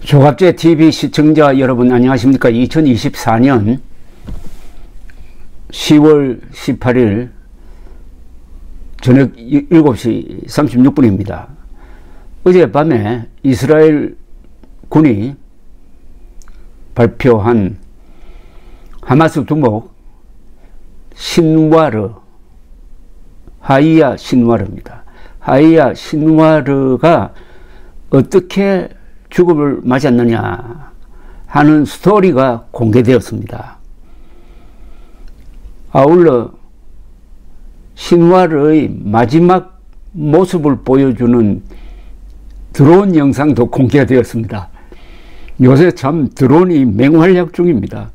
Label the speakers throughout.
Speaker 1: 조갑제 TV 시청자 여러분 안녕하십니까. 2024년 10월 18일 저녁 7시 36분입니다. 어젯밤에 이스라엘 군이 발표한 하마스 두목 신와르, 하이야 신와르입니다. 하이야 신와르가 어떻게 죽음을 맞았느냐 하는 스토리가 공개되었습니다. 아울러 신와르의 마지막 모습을 보여주는 드론 영상도 공개되었습니다. 요새 참 드론이 맹활약 중입니다.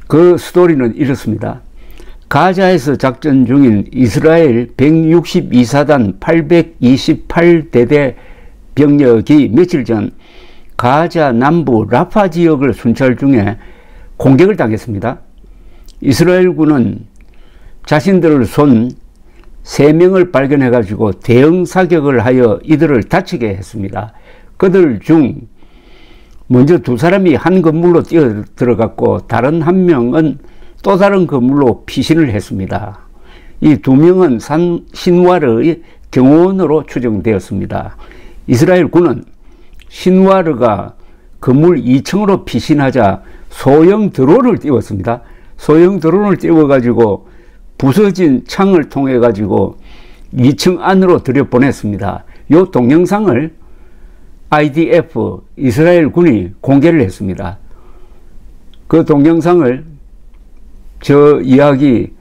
Speaker 1: 그 스토리는 이렇습니다. 가자에서 작전 중인 이스라엘 162사단 828대대 병력이 며칠 전 가자 남부 라파 지역을 순찰 중에 공격을 당했습니다. 이스라엘군은 자신들을 쏜 3명을 발견해 가지고 대응 사격을 하여 이들을 다치게 했습니다. 그들 중 먼저 2사람이 한 건물로 뛰어 들어갔고 다른 1명은 또 다른 건물로 피신을 했습니다. 이 2명은 신와르의 경호원으로 추정되었습니다. 이스라엘 군은 신와르가 건물 2층으로 피신하자 소형 드론을 띄웠습니다. 소형 드론을 띄워가지고 부서진 창을 통해 가지고 2층 안으로 들여보냈습니다. 이 동영상을 IDF 이스라엘 군이 공개를 했습니다. 그 동영상을 저 이야기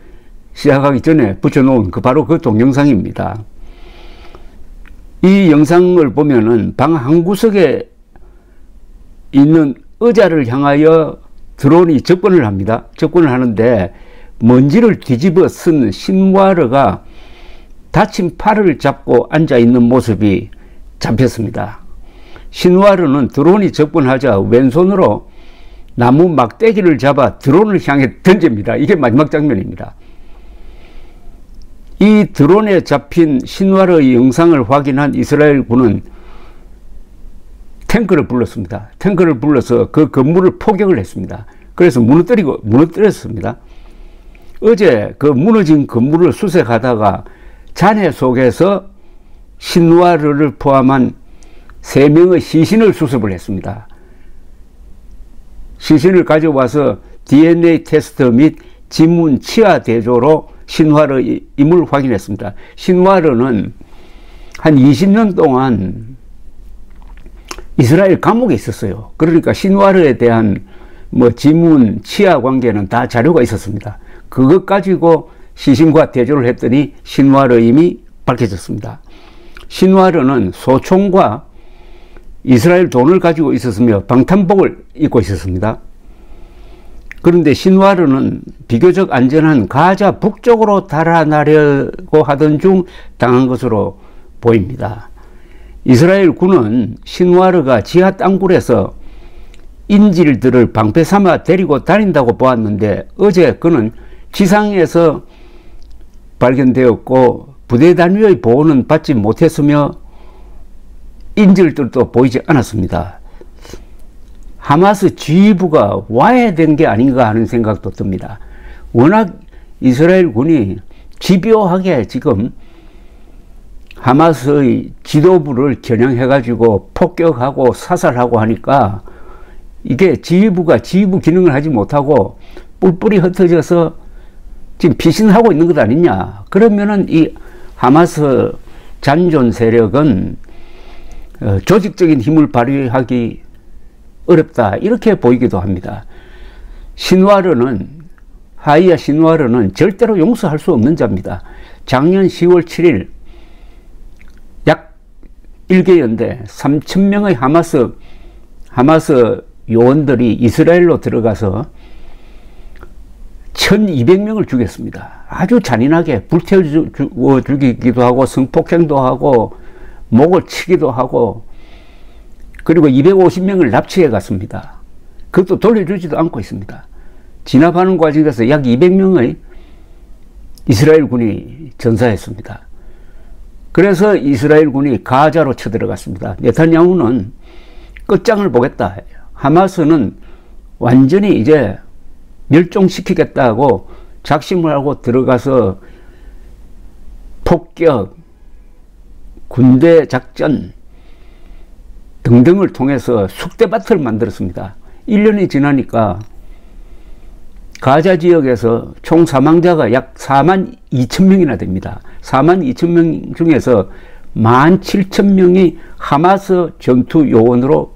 Speaker 1: 시작하기 전에 붙여놓은 바로 그 동영상입니다. 이 영상을 보면은 방 한구석에 있는 의자를 향하여 드론이 접근을 합니다. 접근을 하는데 먼지를 뒤집어 쓴 신와르가 다친 팔을 잡고 앉아 있는 모습이 잡혔습니다. 신와르는 드론이 접근하자 왼손으로 나무 막대기를 잡아 드론을 향해 던집니다. 이게 마지막 장면입니다. 이 드론에 잡힌 신와르의 영상을 확인한 이스라엘 군은 탱크를 불렀습니다. 탱크를 불러서 그 건물을 포격을 했습니다. 그래서 무너뜨렸습니다. 어제 그 무너진 건물을 수색하다가 잔해 속에서 신와르를 포함한 3명의 시신을 수습을 했습니다. 시신을 가져와서 DNA 테스트 및 지문 치아 대조로 신와르의 임을 확인했습니다. 신와르는 한 20년 동안 이스라엘 감옥에 있었어요. 그러니까 신와르에 대한 지문, 치아 관계는 다 자료가 있었습니다. 그것 가지고 시신과 대조를 했더니 신와르의 임이 밝혀졌습니다. 신와르는 소총과 이스라엘 돈을 가지고 있었으며 방탄복을 입고 있었습니다. 그런데 신와르는 비교적 안전한 가자 북쪽으로 달아나려고 하던 중 당한 것으로 보입니다. 이스라엘 군은 신와르가 지하 땅굴에서 인질들을 방패 삼아 데리고 다닌다고 보았는데 어제 그는 지상에서 발견되었고 부대 단위의 보호는 받지 못했으며 인질들도 보이지 않았습니다. 하마스 지휘부가 와야 된 게 아닌가 하는 생각도 듭니다. 워낙 이스라엘 군이 집요하게 지금 하마스의 지도부를 겨냥해 가지고 폭격하고 사살하고 하니까 이게 지휘부가 지휘부 기능을 하지 못하고 뿔뿔이 흩어져서 지금 피신하고 있는 것 아니냐. 그러면은 이 하마스 잔존 세력은 조직적인 힘을 발휘하기 어렵다 이렇게 보이기도 합니다. 하이야 신와르는 절대로 용서할 수 없는 자입니다. 작년 10월 7일 약 1개연대 3,000명의 하마스 요원들이 이스라엘로 들어가서 1,200명을 죽였습니다. 아주 잔인하게 불태워 죽이기도 하고 성폭행도 하고 목을 치기도 하고 그리고 250명을 납치해 갔습니다. 그것도 돌려주지도 않고 있습니다. 진압하는 과정에서 약 200명의 이스라엘 군이 전사했습니다. 그래서 이스라엘 군이 가자로 쳐들어갔습니다. 네타냐후는 끝장을 보겠다. 하마스는 완전히 이제 멸종시키겠다고 작심을 하고 들어가서 폭격, 군대 작전 등등을 통해서 숙대밭을 만들었습니다. 1년이 지나니까 가자 지역에서 총 사망자가 약 4만 2천 명이나 됩니다. 4만 2천 명 중에서 1만 7천 명이 하마스 전투 요원으로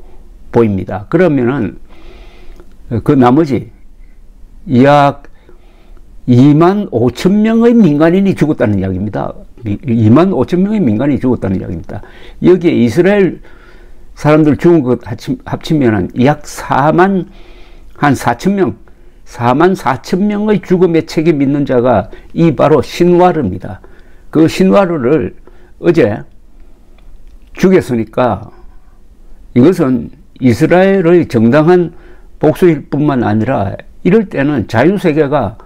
Speaker 1: 보입니다. 그러면은 그 나머지 약 2만 5천 명의 민간인이 죽었다는 이야기입니다. 2만 5천 명의 민간인이 죽었다는 이야기입니다. 여기에 이스라엘 사람들 죽은 것 합치면은 약 4만 4천 명, 4만 4천 명의 죽음에 책임 있는 자가 이 바로 신와르입니다. 그 신와르를 어제 죽였으니까 이것은 이스라엘의 정당한 복수일 뿐만 아니라 이럴 때는 자유세계가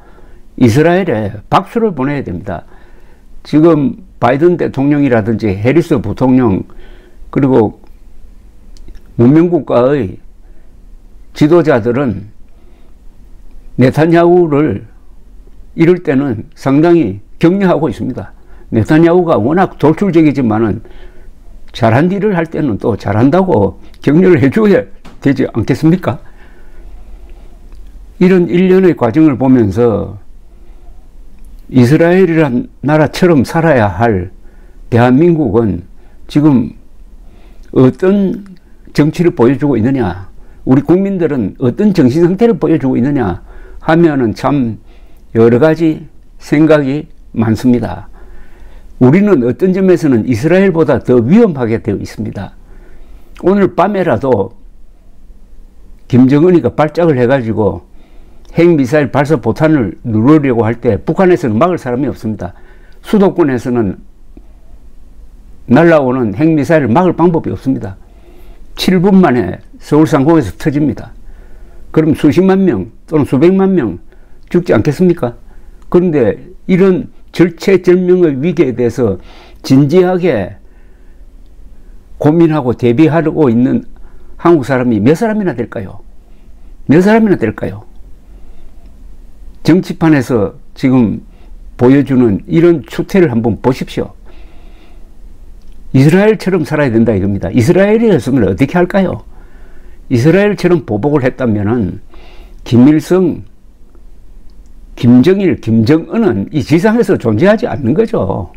Speaker 1: 이스라엘에 박수를 보내야 됩니다. 지금 바이든 대통령이라든지 해리스 부통령 그리고 문명국가의 지도자들은 네타냐후를 이럴 때는 상당히 격려하고 있습니다. 네타냐후가 워낙 돌출적이지만은 잘한 일을 할 때는 또 잘한다고 격려를 해줘야 되지 않겠습니까? 이런 일련의 과정을 보면서 이스라엘이란 나라처럼 살아야 할 대한민국은 지금 어떤 정치를 보여주고 있느냐, 우리 국민들은 어떤 정신 상태를 보여주고 있느냐 하면은 참 여러 가지 생각이 많습니다. 우리는 어떤 점에서는 이스라엘보다 더 위험하게 되어 있습니다. 오늘 밤에라도 김정은이가 발작을 해가지고 핵미사일 발사 포탄을 누르려고 할 때 북한에서는 막을 사람이 없습니다. 수도권에서는 날라오는 핵미사일을 막을 방법이 없습니다. 7분 만에 서울 상공에서 터집니다. 그럼 수십만 명 또는 수백만 명 죽지 않겠습니까? 그런데 이런 절체절명의 위기에 대해서 진지하게 고민하고 대비하고 있는 한국 사람이 몇 사람이나 될까요? 몇 사람이나 될까요? 정치판에서 지금 보여주는 이런 추태를 한번 보십시오. 이스라엘처럼 살아야 된다 이겁니다. 이스라엘이었으면 어떻게 할까요? 이스라엘처럼 보복을 했다면은 김일성, 김정일, 김정은은 이 지상에서 존재하지 않는 거죠.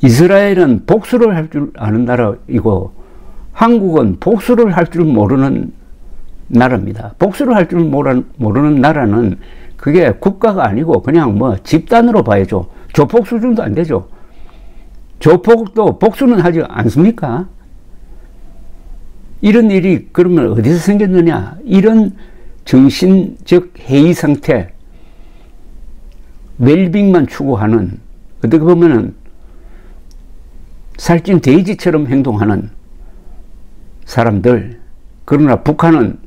Speaker 1: 이스라엘은 복수를 할 줄 아는 나라이고 한국은 복수를 할 줄 모르는 나라입니다. 복수를 할 줄 모르는 나라는 그게 국가가 아니고 그냥 뭐 집단으로 봐야죠. 조폭 수준도 안 되죠. 조폭도 복수는 하지 않습니까? 이런 일이 그러면 어디서 생겼느냐? 이런 정신적 해이 상태, 웰빙만 추구하는, 어떻게 보면은 살찐 돼지처럼 행동하는 사람들, 그러나 북한은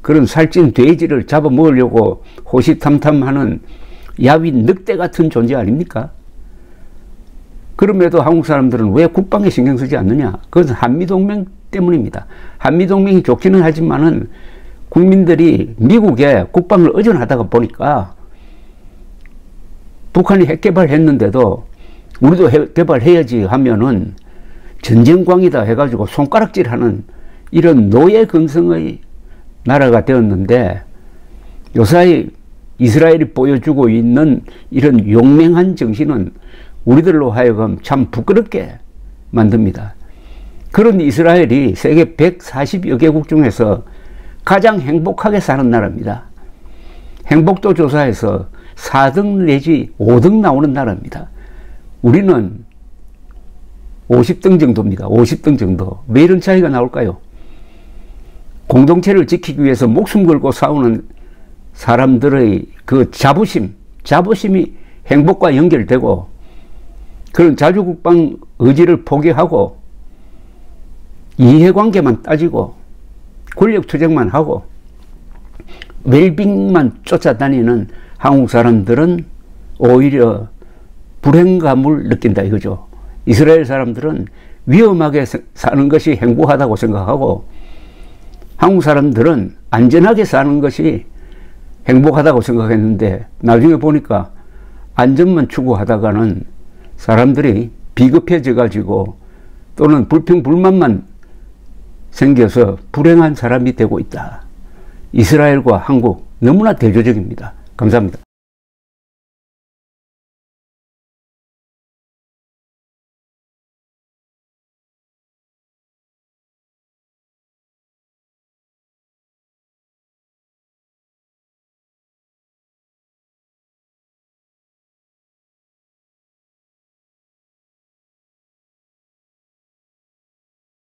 Speaker 1: 그런 살찐 돼지를 잡아먹으려고 호시탐탐하는 야윈 늑대 같은 존재 아닙니까? 그럼에도 한국 사람들은 왜 국방에 신경 쓰지 않느냐? 그것은 한미동맹 때문입니다. 한미동맹이 좋기는 하지만은 국민들이 미국에 국방을 의존하다가 보니까 북한이 핵 개발했는데도 우리도 핵 개발해야지 하면은 전쟁광이다 해가지고 손가락질하는 이런 노예 근성의 나라가 되었는데 요사이 이스라엘이 보여주고 있는 이런 용맹한 정신은 우리들로 하여금 참 부끄럽게 만듭니다. 그런 이스라엘이 세계 140여 개국 중에서 가장 행복하게 사는 나라입니다. 행복도 조사에서 4등 내지 5등 나오는 나라입니다. 우리는 50등 정도입니다. 50등 정도. 왜 이런 차이가 나올까요? 공동체를 지키기 위해서 목숨 걸고 싸우는 사람들의 그 자부심이 행복과 연결되고 그런 자주국방 의지를 포기하고 이해관계만 따지고 권력투쟁만 하고 웰빙만 쫓아다니는 한국 사람들은 오히려 불행감을 느낀다 이거죠. 이스라엘 사람들은 위험하게 사는 것이 행복하다고 생각하고 한국 사람들은 안전하게 사는 것이 행복하다고 생각했는데 나중에 보니까 안전만 추구하다가는 사람들이 비겁해져 가지고 또는 불평불만만 생겨서 불행한 사람이 되고 있다. 이스라엘과 한국 너무나 대조적입니다. 감사합니다.